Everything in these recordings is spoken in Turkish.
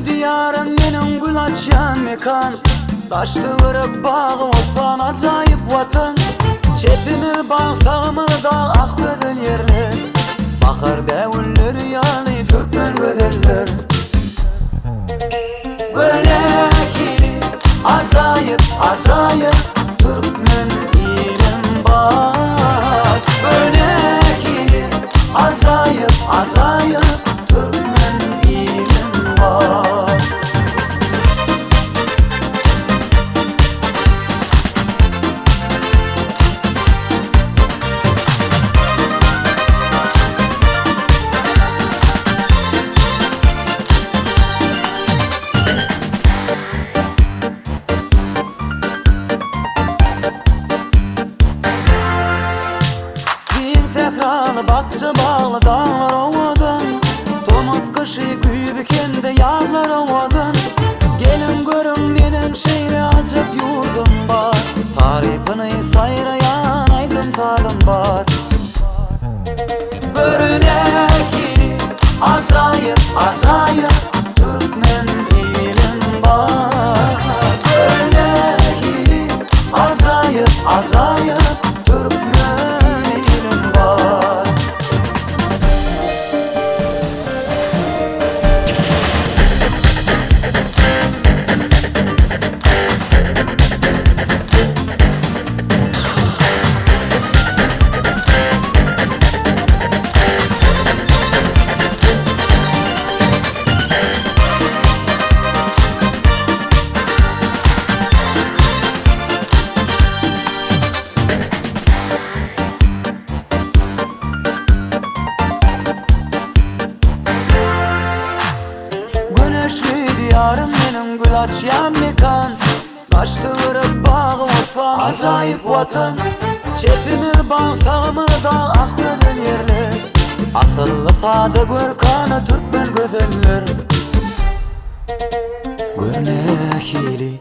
diyarım menin gül açan mekan. Taştı vırıp bağı olsan acayip vatan. Çepimi bağsağımızda ak gözül yerler. Bakır devullar yani Türkmen gözeller. Gönekili acayip acayip Türkmen ilim var. Gönekili acayip acayip Türkmen ilim var. Bakçı bağlı dağlar ovadan, Tomuz kışı güydü kendi yağlar ovadan. Gelin görün menin şehri acıp yurdum var. Tarifini sayrayan aydın tadım var. Görünekili acayip acayip Türkmen ilim var. Görünekili acayip acayip Türkmen ilim var. Güneşli diyarım benim gül açyan mekan. Taştı vırıp bağı olsa acayip vatan. Çepimi bağsağımızda ak gözül yerler. Asıllı sade görkanı Türkmen gözeller. Gönekili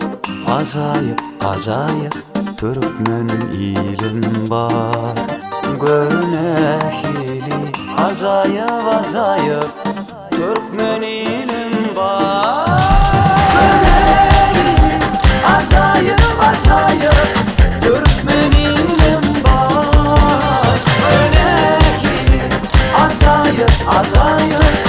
acayip acayip Türkmen ilim var. Gönekili acayip acayip Türkmen ilim var. Gönekili acayip acayip Türkmen ilim var. Gönekili acayip acayip